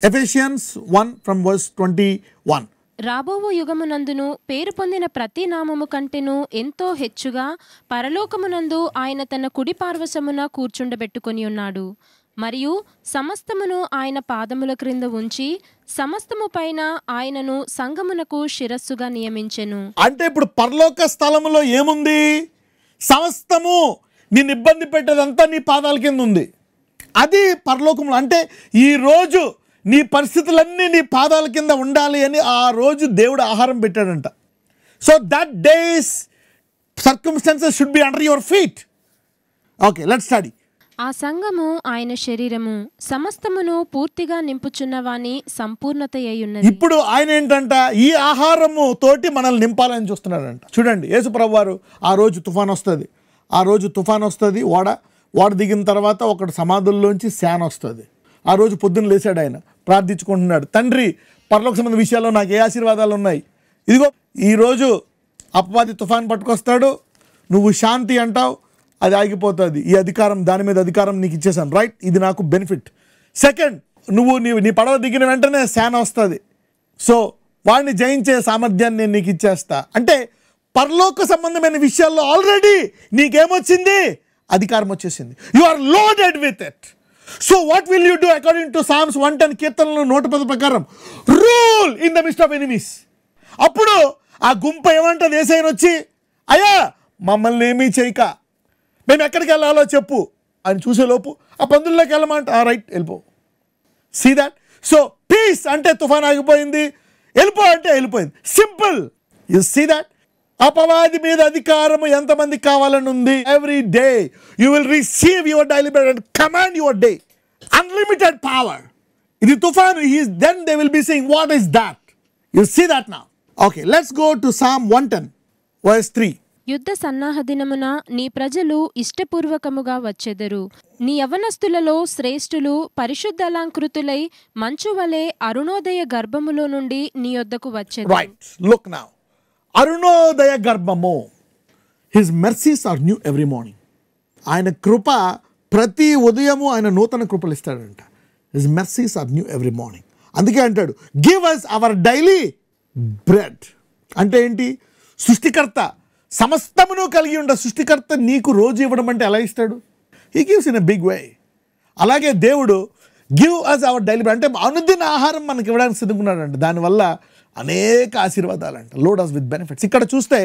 Ephesians 1 from verse 21. రాబోవు యుగమునందును పేరు పొందిన ప్రతి నామము కంటెను ఎంతో హెచ్చుగా పరలోకమునందు ఆయన తన కుడి పార్వశమున కూర్చుండబెట్టుకొని ఉన్నాడు. మరియు సమస్తమును ఆయన పాదముల క్రింద ఉంచి సమస్తము పైన ఆయనను సంఘమునకు శిరస్సుగా నియమించెను. అంటే ఇప్పుడు పరలోక స్థలములో ఏముంది? సమస్తము నిన్ను ఇబ్బంది పెట్టేదంతా నీ పాదాల కింద ఉంది. అది పరలోకంలో. అంటే ఈరోజు నీ పరిస్థితులన్నీ నీ పాదాల కింద ఉండాలి అని ఆ రోజు దేవుడు ఆహారం పెట్టాడంట. So that days circumstances should be under your feet. Okay, let's study. ఆ సంఘము ఆయన శరీరము, సమస్తమును పూర్తిగా నింపుచున్నవాని సంపూర్ణత అయ్యున్నది. ఇప్పుడు ఆయన ఏంటంట, ఈ ఆహారము తోటి మనల్ని నింపాలని చూస్తున్నాడంట. చూడండి, యేసు ప్రభువారు ఆ రోజు తుఫాన్ వస్తుంది, ఓడ దిగిన తర్వాత ఒకటి సమాధుల్లోంచి శాన వస్తుంది. ఆ రోజు పొద్దున్న లేచాడు, ఆయన ప్రార్థించుకుంటున్నాడు, తండ్రి పరలోక సంబంధ విషయాల్లో నాకు ఏ ఆశీర్వాదాలు ఉన్నాయి, ఇదిగో ఈరోజు అపవాది తుఫాన్ పట్టుకొస్తాడు, నువ్వు శాంతి అంటావు, అది ఆగిపోతుంది, ఈ అధికారం దాని మీద అధికారం నీకు ఇచ్చేసాను, రైట్, ఇది నాకు బెనిఫిట్. సెకండ్, నీ పడవ దిగిన వెంటనే శాన వస్తుంది, సో వాడిని జయించే సామర్థ్యాన్ని నేను నీకు ఇచ్చేస్తా. అంటే పరలోక సంబంధమైన విషయాల్లో ఆల్రెడీ నీకేమొచ్చింది? అధికారం వచ్చేసింది. You are loaded with it. So what will you do according to Psalms 110 కీర్తనలు 110 ప్రకారం? Rule in the midst of enemies. అప్పుడు ఆ గుంపు ఏమంటుంది? యేసయ్యను వచ్చి, అయ్యా మమ్మల్ని ఏమీ చేయక మేము ఎక్కడికి వెళ్ళాలో చెప్పు అని చూసేలోపు ఆ పందుల్లోకి వెళ్ళమంట, రైట్ వెళ్ళిపో. See that. సో పీస్ అంటే తుఫాన్ ఆగిపోయింది, వెళ్ళిపో అంటే వెళ్ళిపోయింది, సింపుల్. You see that. అపవాది మీద అధికారము ఎంతమందికి కావాలని ఉంది? Every day you will receive your daily bread and command your day. Unlimited power. ఇది తుఫాను. Then they will be saying, what is that? You see that now. Okay, let's go to Psalm 110 verse 3. యుద్ధ సన్నాహ దినమున నీ ప్రజలు ఇష్టపూర్వకముగా వచ్చెదరు. నీ యవనస్తులలో శ్రేష్ఠులు పరిశుద్ధలంకృతులై మంచు వలె అరుణోదయ గర్భములో నుండి నీ యొద్దకు వచ్చెదరు. Right, look now. అరుణోదయ గర్భము. His mercies are new every morning. ఆయన కృప ప్రతి ఉదయము ఆయన నూతన కృపలు ఇస్తాడంట. His mercies are new every morning. అందుకే అంటాడు, give us our daily bread. అంటే ఏంటి? సృష్టికర్త సమస్తమును కలిగి ఉండ సృష్టికర్త నీకు రోజు ఇవ్వడం అంటే ఎలా ఇస్తాడు? He gives in a big way. అలాగే దేవుడు give us our daily bread అంటే అనుదిన ఆహారం మనకి ఇవ్వడానికి సిద్ధంగున్నాడంట. దానివల్ల అనేక ఆశీర్వాదాలు అంట. Load us with benefits. ఇక్కడ చూస్తే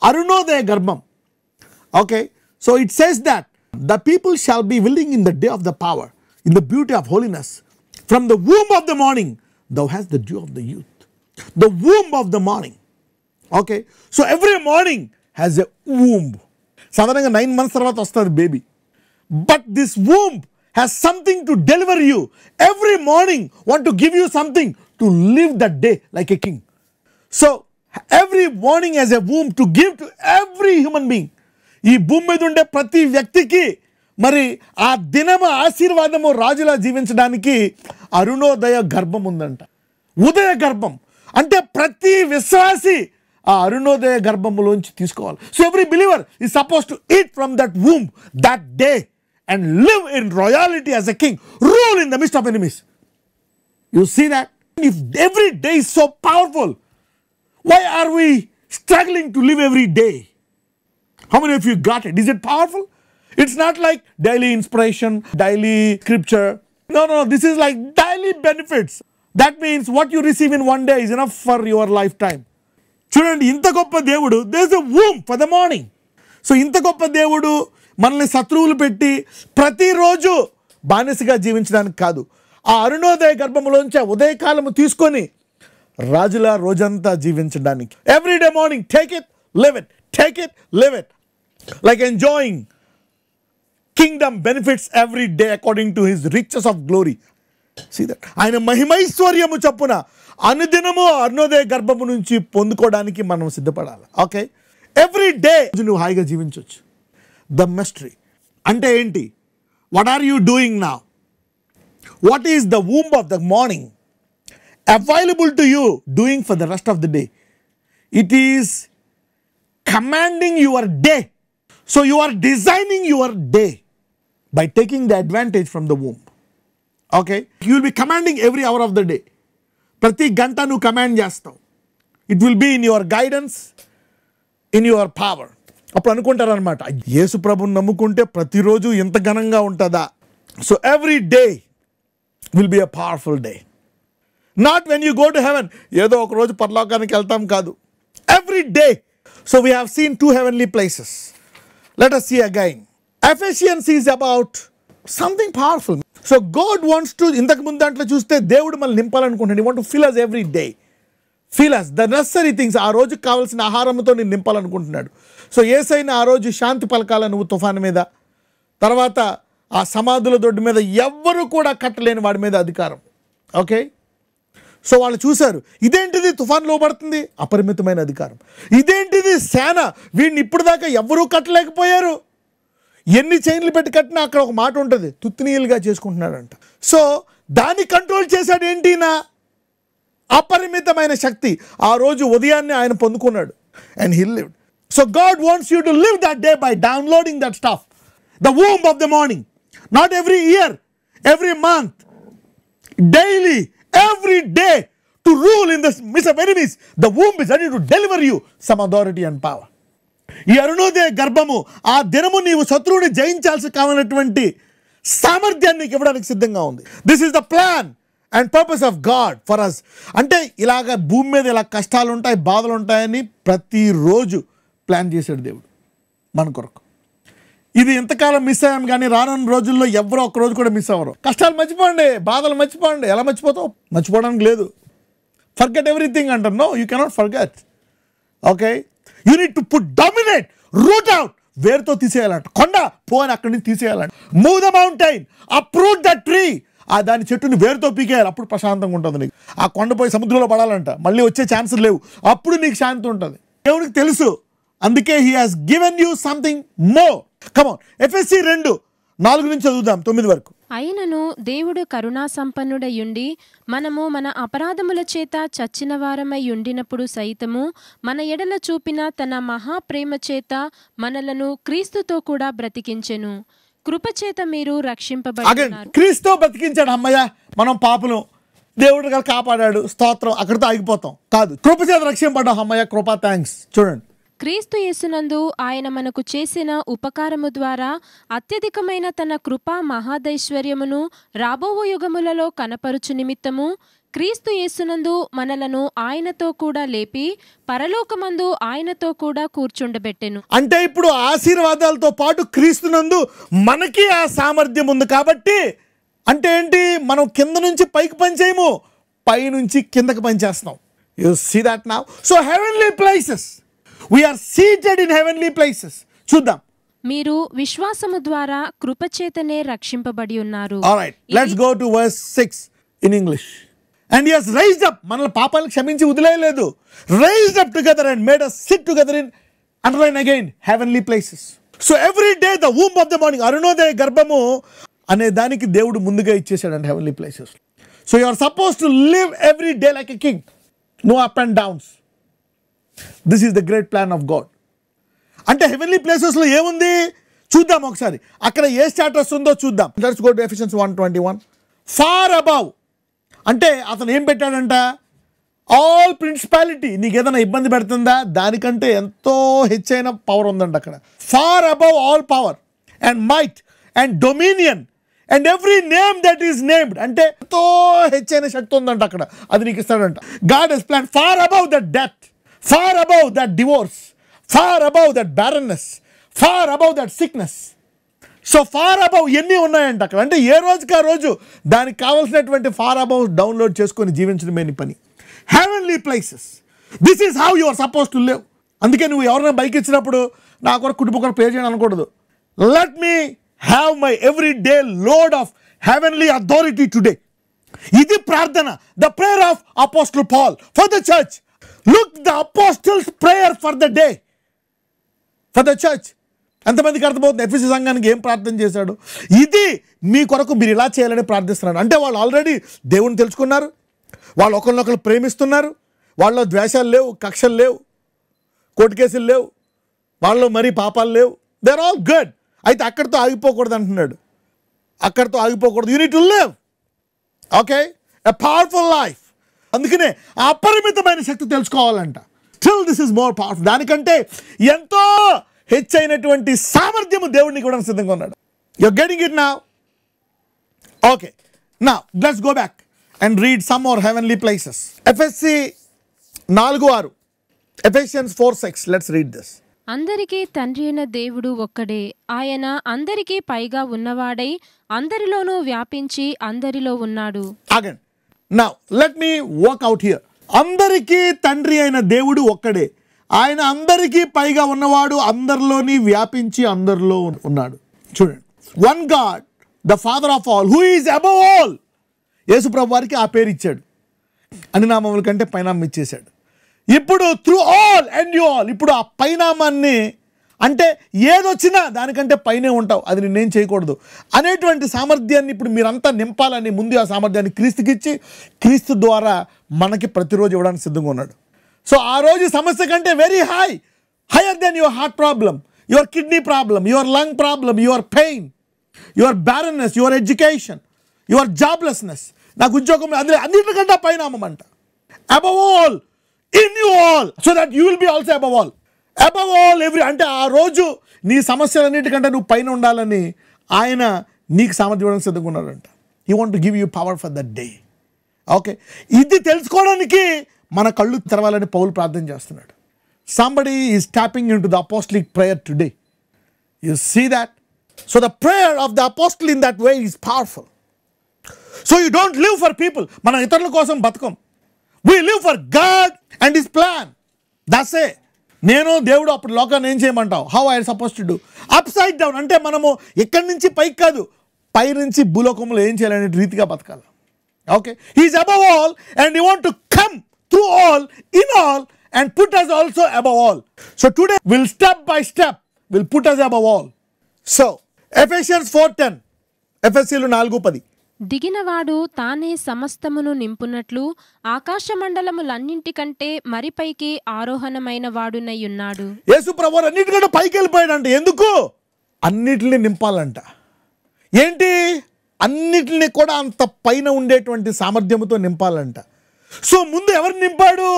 అరుణోదయ గర్భం. Okay, so it says that the people shall be willing in the day of the power, in the beauty of holiness. From the womb of the morning thou hast the dew of the youth. The womb of the morning. Okay, so every morning has a womb. సాధారణంగా 9 months తర్వాత వస్తుంది baby. But this womb has something to deliver you. Every morning want to give you something to live that day like a king. So every morning has a womb to give to every human being. ఈ భూమి మీద ఉండే ప్రతి వ్యక్తికి మరి ఆ దినము ఆశీర్వాదము రాజులా జీవించడానికి అరుణోదయ గర్భం ఉందంట. ఉదయ గర్భం అంటే ప్రతి విశ్వాసి ఆ అరుణోదయ గర్భములోంచి తీసుకోవాలి. So every believer is suppose to eat from that womb that day and live in royalty as a king, rule in the midst of enemies. You see that? If every day is so powerful, why are we struggling to live every day? How many of you got it? Is it powerful? It's not like daily inspiration, daily scripture. No, this is like daily benefits. That means what you receive in one day is enough for your lifetime. చూడండి, ఇంత గొప్ప దేవుడు, there is a womb for the morning. So ఇంత గొప్ప దేవుడు మనల్ని శత్రువులు పెట్టి ప్రతిరోజు బానిసగా జీవించడానికి కాదు, ఆ అరుణోదయ గర్భంలోంచి ఉదయకాలము తీసుకొని రాజుల రోజంతా జీవించడానికి. Everyday morning take it, live it, take it, live it, like enjoying Kingdom benefits every day according to his riches of glory. See that? ఆయన మహిమైశ్వర్యము చొప్పున అనుదినము అరుణోదయ గర్భము నుంచి పొందుకోవడానికి మనం సిద్ధపడాలి. ఓకే, ఎవ్రీ డే నువ్వు హాయిగా జీవించవచ్చు. ద మిస్టరీ అంటే ఏంటి? What are you doing now? What is the womb of the morning available to you doing for the rest of the day? It is commanding your day. So you are designing your day by taking the advantage from the womb. Okay, you will be commanding every hour of the day. ప్రతి గంట నువ్వు command చేస్తావు. It will be in your guidance, in your power. అప్పుడు అనుకుంటారనమాట, యేసు ప్రభుని నమ్ముకుంటే ప్రతిరోజు ఇంత ఘనంగా ఉంటుందా? So every day will be a powerful day. Not when you go to heaven, ఏదో ఒక రోజు పరలోకానికి వెళ్తాం కాదు. Every day. So we have seen 2 heavenly places. Let us see again. Ephesians is about something powerful. So God wants to, ఇంతకు ముందు దాంట్లో చూస్తే దేవుడు మనల్ని నింపాలనుకుంటాడు. He want to fill us every day. Fill us the necessary things. ఆ రోజుకి కావాల్సిన ఆహారంతో నేను నింపాలనుకుంటున్నాడు. సో యేసయ్యని ఆ రోజు శాంతి పలకాల నువ్వు తుఫాను మీద, తర్వాత ఆ సమాధుల దొడ్డు మీద ఎవ్వరు కూడా కట్టలేని వాడి మీద అధికారం. ఓకే, సో వాళ్ళు చూశారు, ఇదేంటిది తుఫాన్ లోబడుతుంది, అపరిమితమైన అధికారం. ఇదేంటిది సేన, వీడిని ఇప్పుడు దాకా ఎవరూ కట్టలేకపోయారు. ఎన్ని చైన్లు పెట్టి కట్టినా అక్కడ ఒక మాట ఉంటుంది, తుత్తినీయులుగా చేసుకుంటున్నాడంట. సో దాన్ని కంట్రోల్ చేశాడు ఏంటినా, అపరిమితమైన శక్తి. ఆ రోజు ఉదయాన్నే ఆయన పొందుకున్నాడు. And he lived. So God wants you to live that day by downloading that stuff, the womb of the morning. Not every year, every month, daily, every day, to rule in the midst of enemies. The womb is ready to deliver you some authority and power. ఈ అరుణోదయ గర్భము ఆ దినము నీవు శత్రువుని జయించాల్సి కావాలన్నటువంటి సామర్థ్యాన్ని నీకు ఇవ్వడానికి సిద్ధంగా ఉంది. This is the plan and purpose of God for us. అంటే ఇలాగ భూమి మీద ఇలా కష్టాలు ఉంటాయి, బాధలు ఉంటాయని ప్రతిరోజు ప్లాన్ చేశాడు దేవుడు మన కొరకు. ఇది ఎంతకాలం మిస్ అయ్యాం, కానీ రానున్న రోజుల్లో ఎవరో ఒక రోజు కూడా మిస్ అవ్వరు. కష్టాలు మర్చిపోండి, బాధలు మర్చిపోండి. ఎలా మర్చిపోతావు? మర్చిపోవడానికి లేదు. ఫర్గెట్ ఎవ్రీథింగ్ అంటారు. No, you cannot forget. Okay, you need to put dominate, root out. వేరుతో తీసేయాలంట. కొండ పో అని అక్కడి నుంచి తీసేయాలంట. Move the mountain, uproot the tree. ఆ దాని చెట్టుని వేరుతో పీకేయాలి. అప్పుడు ప్రశాంతంగా ఉంటుంది నీకు. ఆ కొండ పోయి సముద్రంలో పడాలంట, మళ్ళీ వచ్చే ఛాన్సులు లేవు. అప్పుడు నీకు శాంతి ఉంటుంది. దేవునికి తెలుసు, అందుకే he has given you something more. Come on, ఎఫెసీ 2:4 నుంచి చదువుదాం 9 వరకు. అయినను దేవుడు కరుణా సంపన్నుడయుండి మనము మన అపరాధముల చేత చచ్చిన వారమై ఉండినప్పుడు సైతము మన ఎడల చూపిన తన మహాప్రేమ చేత మనలను క్రీస్తుతో కూడా బ్రతికించెను. కృపచేత మీరు రక్షింపబడినారు. క్రీస్తు బ్రతికించాడు. అమ్మయ్య, మనం పాపలు, దేవుడు కాపాడాడు, స్తోత్రం, అక్కడితో ఆగిపోతాం కాదు. కృపచేత రక్షింపడ్డాం. అమ్మయ్య, కృప, థ్యాంక్స్. చూడండి, క్రీస్తు యేసునందు ఆయన మనకు చేసిన ఉపకారము ద్వారా అత్యధికమైన తన కృపా మహాదైశ్వర్యమును రాబో యుగములలో కనపరుచు నిమిత్తము క్రీస్తు యేసునందు మనలను ఆయనతో కూడా లేపి పరలోకమందు ఆయనతో కూడా కూర్చుండబెట్టెను. అంటే ఇప్పుడు ఆశీర్వాదాలతో పాటు క్రీస్తునందు మనకి ఆ సామర్థ్యం ఉంది. కాబట్టి అంటే ఏంటి, మనం కింద నుంచి పైకి పనిచేయము, పై నుంచి కిందకి పనిచేస్తాం. You see that now. So heavenly places, we are seated in heavenly places. చూద్దాం. మీరు విశ్వాసము ద్వారా కృపచేతనే రక్షింపబడి ఉన్నారు. All right, let's go to verse 6 in English. And he has raised up, మనల్ని పాపాలను క్షమించి వదిలేయలేదు. Raised up together and made us sit together in, underline again, heavenly places. So every day the womb of the morning, Arunodaya గర్భము అనే దానికి దేవుడు ముందుగా ఇచ్చేసాడు heavenly places. So you are supposed to live every day like a king. No up and downs. This is the great plan of God. అంటే heavenly ప్లేసెస్లో ఏముంది చూద్దాం ఒకసారి. అక్కడ ఏ స్టాటస్ ఉందో చూద్దాం. Let's go to Ephesians 1:21. Far above అంటే అతను ఏం పెట్టాడంట, ఆల్ ప్రిన్సిపాలిటీ. నీకు ఏదైనా ఇబ్బంది పెడుతుందా, దానికంటే ఎంతో హెచ్చైన పవర్ ఉందంట అక్కడ. Far above all power and might and dominion and every name that is named. అంటే ఎంతో హెచ్చైన శక్తి ఉందంట అక్కడ, అది నీకు ఇస్తాడంట. God has plan far above that death, far above that divorce, far above that barrenness, far above that sickness. So far above ఎన్ని ఉన్నాయంట అక్కడ. అంటే ఏ రోజుకి ఆ రోజు దానికి కావాల్సినటువంటి ఫార్ అబవ్ డౌన్లోడ్ చేసుకొని జీవించడమే నీ పని. Heavenly places, this is how you are suppose to live. అందుకే నువ్వు ఎవరైనా బైక్ ఇచ్చినప్పుడు నా కొరకు కుటుంబం కొరకు పే చేయని అనకూడదు. Let me have my every day load of heavenly authority today. ఇది ప్రార్థన, the prayer of apostle Paul for the church. Look, the apostles' prayer for the day, for the church. ఎంతమందికి అర్థమవుతుంది ఎఫెసీ సంఘానికి ఏం ప్రార్థన చేశాడు? ఇది మీ కొరకు మీరు ఇలా చేయాలని ప్రార్థిస్తున్నాడు. అంటే వాళ్ళు ఆల్రెడీ దేవుని తెలుసుకున్నారు, వాళ్ళు ఒకరినొకరు ప్రేమిస్తున్నారు, వాళ్ళలో ద్వేషాలు లేవు, కక్షలు లేవు, కోర్టు కేసులు లేవు, వాళ్ళలో మరీ పాపాలు లేవు. They are all good. అయితే అక్కడితో ఆగిపోకూడదు అంటున్నాడు. అక్కడితో ఆగిపోకూడదు. You need to live okay, a powerful life. అందుకనే ఆ అపరిమితమైన శక్తి తెలుసుకోవాలంట. Still this is more powerful. దానికంటే ఎంతో హెచ్చైనటువంటి సామర్థ్యము దేవుడిని కూడా సిద్ధంగా ఉన్నాడు. You're getting it now? Okay, now let's go back and read some more heavenly places. ఎఫెసీ 4:6, Ephesians 4:6. Let's read this. అందరికీ తండ్రి అయిన దేవుడు ఒక్కడే, ఆయన అందరికీ పైగా ఉన్నవాడై అందరిలోనూ వ్యాపించి అందరిలో ఉన్నాడు. Again now let me work out here. అందరికీ తండ్రి అయిన దేవుడు ఒక్కడే, ఆయన అందరికీ పైగా ఉన్నవాడు, అందరిలోని వ్యాపించి అందరిలో ఉన్నాడు. చూడండి, one God the father of all who is above all. Yesu ప్రభు వారికి ఆ పేరు ఇచ్చాడు, అన్ని నామముల కంటే పైనామం ఇచ్చేశాడు. ఇప్పుడు through all and you all, ఇప్పుడు ఆ పైనామాన్ని అంటే ఏదొచ్చినా దానికంటే పైనే ఉంటావు, అది నేనేం చేయకూడదు అనేటువంటి సామర్థ్యాన్ని ఇప్పుడు మీరంతా నింపాలని ముందు ఆ సామర్థ్యాన్ని క్రీస్తుకి ఇచ్చి క్రీస్తు ద్వారా మనకి ప్రతిరోజు ఇవ్వడానికి సిద్ధంగా ఉన్నాడు. సో ఆ రోజు సమస్య కంటే very higher than your heart problem, your kidney problem, your lung problem, your pain, your barrenness, your education, your joblessness. నాకు ఉద్యోగం అన్నిటికంటే పైనామం అంట. Above all in you all so that you will be also above all. Above all every అంటే ఆ రోజు నీ సమస్యలన్నిటికంటే నువ్వు పైన ఉండాలని ఆయన నీకు సామర్థ్యం ఇవ్వడానికి సిద్ధంగా ఉన్నాడంట. He want to give you power for that day. Okay, ఇది తెలుసుకోవడానికి మన కళ్ళు తెరవాలని పౌలు ప్రార్థన చేస్తున్నాడు. Somebody is tapping into the apostolic prayer today. You see that? So the prayer of the apostle in that way is powerful. So you don't live for people. మనం ఇతరుల కోసం బతకం. We live for God and his plan. That's a. నేను దేవుడు అప్పుడు లోకాన్ని ఏం చేయమంటావు? How I suppose to do? Up side down అంటే మనము ఇక్కడి నుంచి పైకి కాదు, పై నుంచి భూలోకంలో ఏం చేయాలనే రీతిగా బతకాలి. Okay, he is above all and you want to come through all, in all and put us also above all. So today we'll step by step will put us above all. So Ephesians 4:10, ఎఫెసీయులు 4:10. దిగినవాడు తానే సమస్తమును నింపునట్లు ఆకాశమండలములన్నింటికంటే మరి పైకి ఆరోహణమైన వాడునై ఉన్నాడు. యేసు ప్రభువు అన్నిటికంటే పైకి వెళ్ళిపోయాడంట. ఎందుకు? అన్నిటిని నింపాలంట. ఏంటి? అన్నిటిని కూడా అంత పైన ఉండేటువంటి సామర్థ్యంతో నింపాలంట. సో ముందు ఎవరిని నింపాడు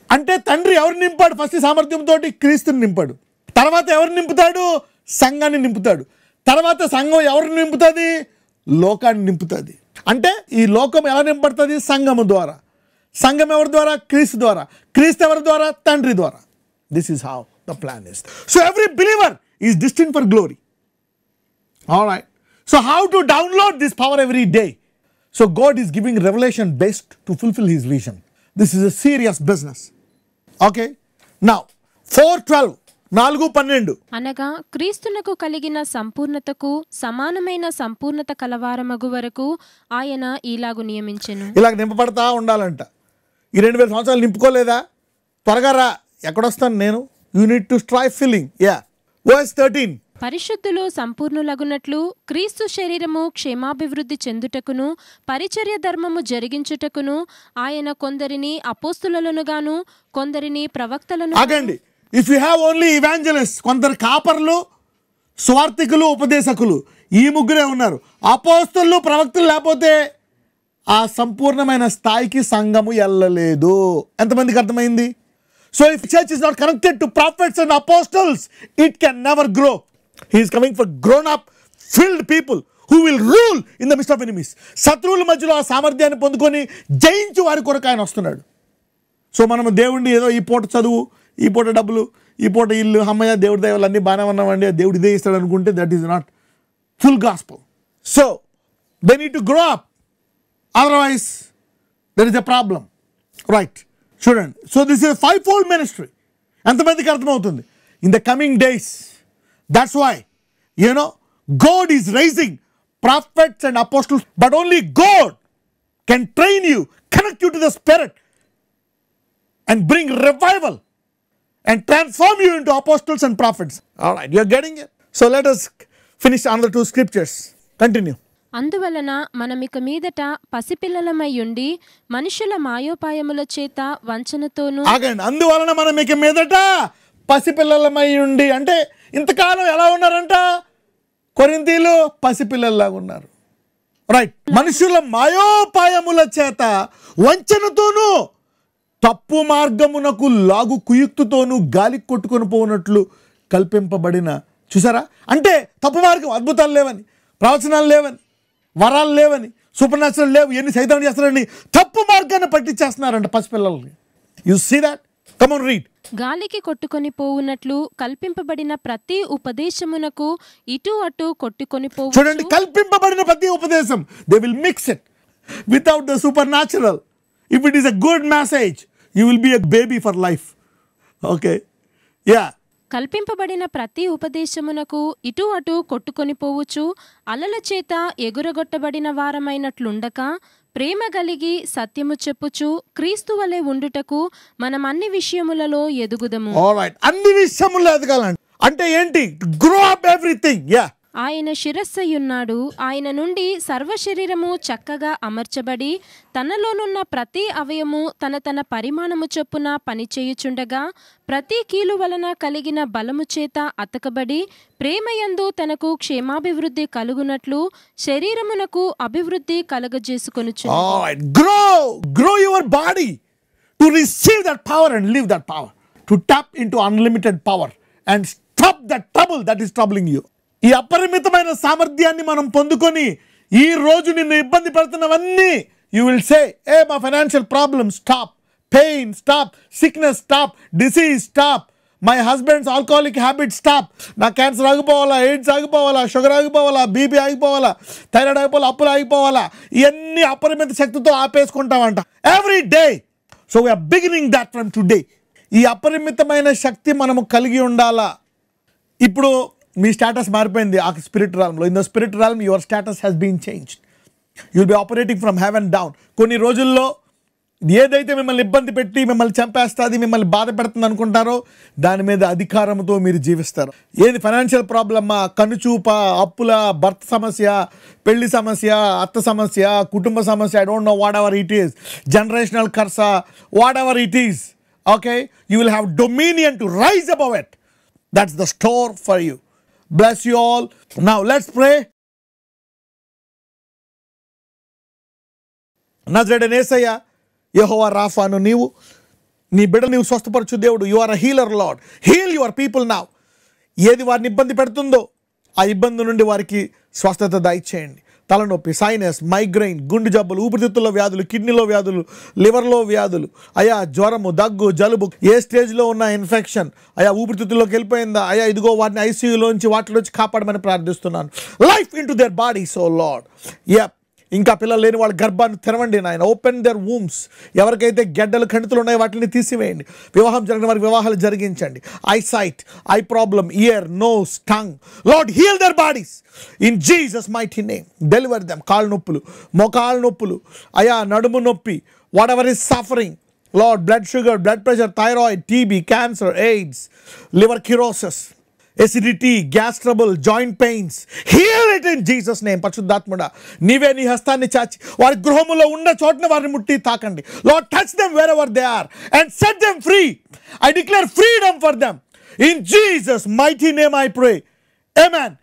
అంటే తండ్రి ఎవరిని నింపాడు? ఫస్ట్ సామర్థ్యంతో క్రీస్తుని నింపాడు. తర్వాత ఎవరిని నింపుతాడు? సంఘాన్ని నింపుతాడు. తర్వాత సంఘం ఎవరిని నింపుతుంది? లోకాన్ని నింపుతుంది. అంటే ఈ లోకం ఎలా నింపడుతుంది? సంఘము ద్వారా. సంఘం ఎవరి ద్వారా? క్రీస్తు ద్వారా. క్రీస్తు ఎవరి ద్వారా? తండ్రి ద్వారా. This is how the plan is. So every believer is destined for glory. All right. So how to download this power every day? So God is giving revelation based to fulfill his vision. This is a serious business. Okay. Now 4:12, 4:12. అనగా క్రీస్తునకు కలిగిన సంపూర్ణతకు సమానమైన సంపూర్ణత కలవారమగు వరకు ఆయన ఇలాగు నియమించెను. ఇలాగ నింపబడతా ఉండాలంట. ఈ 2000 సంవత్సరాలు నింపుకోలేదా? త్వరగా రా. ఎక్కడొస్తాను నేను? You need to try filling. Yeah. Verse 13. పరిశుద్ధులు సంపూర్ణులగునట్లు క్రీస్తు శరీరము క్షేమాభివృద్ధి చెందుటకును పరిచర్య ధర్మము జరిగించుటకును ఆయన కొందరిని అపోస్తులనుగాను కొందరిని ప్రవక్తలను. ఆగండి. If you have only evangelist, కొందరు కాపర్లు, స్వార్థికులు, ఉపదేశకులు, ఈ ముగ్గురే ఉన్నారు. అపోస్తలు, ప్రవక్తలు లేకపోతే ఆ సంపూర్ణమైన స్థాయికి సంఘము వెళ్ళలేదు. ఎంతమందికి అర్థమైంది? So if church is not connected to profits and apostles, it can never grow. He is coming for grown up filled people who will rule in the midst of enemies. శత్రువుల మధ్యలో ఆ సామర్థ్యాన్ని పొందుకొని జయించి వారి కొరకు ఆయన వస్తున్నాడు. సో మనము దేవుడిని ఏదో ఈ పూట చదువు, ఈ పూట డబ్బులు, ఈ పూట ఇల్లు, అమ్మయ్య దేవుడి దయవల్ల అన్నీ బాగానే ఉన్నామండి, దేవుడు ఇదే ఇస్తాడు అనుకుంటే that is not full gospel. So they need to grow up, otherwise there is a problem. Right, చూడండి. So this is 5-fold ministry. ఎంతమందికి అర్థమవుతుంది? In the coming days. That's why, you know, God is raising prophets and apostles, but only God can train you, connect you to the Spirit, and bring revival and transform you into apostles and prophets. All right, you're getting it? So let us finish another 2 scriptures. Continue. అందువలన మనమిక మీదట పసిపిల్లలమయ్యుండి మనుషుల మాయోపాయముల చేత వంచనతోనూ. ఆగండి. అందువలన మనం ఇక మీదట పసిపిల్లలమై ఉండి అంటే ఇంతకాలం ఎలా ఉన్నారంట? కొరింథీయులు పసిపిల్లల్లాగా ఉన్నారు. రైట్. మనుషుల మాయోపాయముల చేత వంచనతోనూ తప్పు మార్గమునకు లాగు కుయుక్తుతోనూ గాలి కొట్టుకొని పోనట్లు కల్పింపబడిన. చూసారా? అంటే తప్పు మార్గం, అద్భుతాలు లేవని, ప్రవచనాలు లేవని, వరాలు లేవని, సూపర్ న్యాచురల్ లేవు, ఎన్ని సైతం చేస్తారని తప్పు మార్గాన్ని పట్టించేస్తున్నారంట పసిపిల్లల్ని. You see that? Come on read. గాలికి కొట్టుకొని పోవునట్లు కల్పింపబడిన ప్రతి ఉపదేశమునకు ఇటు అటు కొట్టుకొని పోవు. చూడండి, కల్పింపబడిన ప్రతి ఉపదేశం, they will mix it without the supernatural. If it is a good message, you will be a baby for life. Okay, yeah. కల్పింపబడిన ప్రతి ఉపదేశమునకు ఇటు అటు కొట్టుకొని పోవచ్చు, అలల చేత ఎగురగొట్టబడిన వారమైనట్లుండక ప్రేమ కలిగి సత్యము చెప్పుచు క్రీస్తు వలె ఉండుటకు మనం అన్ని విషయములలో ఎదుగుదము. ఆల్రైట్, అన్ని విషయములలో ఎదగాలండి. అంటే ఏంటి? Grow up everything. యా. ఆయన శిరస్సయ్యున్నాడు, ఆయన నుండి సర్వ శరీరము చక్కగా అమర్చబడి తనలోనున్న ప్రతి అవయము తన తన పరిమాణము చొప్పున పనిచేయుచుండగా ప్రతి కీలు వలన కలిగిన బలము చేత అతకబడి ప్రేమయందు తనకు క్షేమాభివృద్ధి కలుగునట్లు శరీరమునకు అభివృద్ధి కలగజేసుకొనుచు. Grow your body to receive that power and live that power, to tap into unlimited power and stop that trouble that is troubling you. ఈ అపరిమితమైన సామర్థ్యాన్ని మనం పొందుకొని ఈ రోజు నిన్ను ఇబ్బంది పడుతున్నవన్నీ యూ విల్ సే, ఏ మా financial problem stop, pain stop, sickness stop, disease stop, my husband's alcoholic habit stop, నా క్యాన్సర్ ఆగిపోవాలా, ఎయిడ్స్ ఆగిపోవాలా, షుగర్ ఆగిపోవాలా, బీపీ ఆగిపోవాలా, థైరాయిడ్ ఆగిపోవాలా, అప్పులు ఆగిపోవాలా, ఇవన్నీ అపరిమిత శక్తితో ఆపేసుకుంటామంట every day. So we're beginning that from today. ఈ అపరిమితమైన శక్తి మనము కలిగి ఉండాలా. ఇప్పుడు మీ స్టేటస్ మారిపోయింది ఆ స్పిరిట్ రాల్మ్లో. In the spirit realm your status has been changed. You'll be operating from heaven down. కొన్ని రోజుల్లో ఏదైతే మిమ్మల్ని ఇబ్బంది పెట్టి మిమ్మల్ని చంపేస్తుంది, మిమ్మల్ని బాధ పెడుతుంది అనుకుంటారో దాని మీద అధికారంతో మీరు జీవిస్తారు. ఏది ఫైనాన్షియల్ ప్రాబ్లమా, కనుచూప, అప్పుల, భర్త సమస్య, పెళ్లి సమస్య, అత్త సమస్య, కుటుంబ సమస్య, I don't know whatever it is, generational curse, whatever it is, okay, you will have dominion to rise above it. That's the store for you. Bless you all. Now let's pray. నజరేయుడైన యేసయ్య, యెహోవా రాఫాను నీవు, నీ బిడ్డలు నీవు స్వస్థపరచు దేవుడు. You are a healer lord. Heal your people now. ఏది వారిని ఇబ్బంది పెడుతుందో ఆ ఇబ్బంది నుండి వారికి స్వస్థత దయచేయండి. తలనొప్పి, సైనస్, మైగ్రెయిన్, గుండె జబ్బులు, ఊపిరితిత్తుల వ్యాధులు, కిడ్నీలో వ్యాధులు, లివర్లో వ్యాధులు, అయా జ్వరము, దగ్గు, జలుబు, ఏ స్టేజ్లో ఉన్న ఇన్ఫెక్షన్, అయా ఊపిరితిత్తుల్లోకి వెళ్ళిపోయిందా, అయా ఇదిగో వాటిని ఐసీయూలోంచి వాటిలోంచి కాపాడమని ప్రార్థిస్తున్నాను. Life in to their bodies oh lord. Yup. ఇంకా పిల్లలు లేని వాళ్ళ గర్భాన్ని తెరవండి నాయన. Open their wombs. ఎవరికైతే గెడ్డలు, ఖండితులు ఉన్నాయో వాటిని తీసివేయండి. వివాహం జరిగిన వారికి వివాహాలు జరిగించండి. Eye sight, eye problem, ear, nose, tongue, Lord heal their bodies in Jesus mighty name. Deliver them. కాళ్ళు నొప్పులు, మోకాళ్ళ నొప్పులు, అయా నడుము నొప్పి, whatever is suffering, Lord blood sugar, blood pressure, thyroid, TB, cancer, AIDS, liver cirrhosis, acidity, gas trouble, joint pains, heal it in Jesus name. పరిశుద్ధాత్ముడా, నీవే నీ హస్తాన్ని చాచి వారి గృహములో ఉన్న చోటన వారిని ముట్టి తాకండి. Lord touch them wherever they are and set them free. I declare freedom for them in Jesus mighty name I pray. Amen.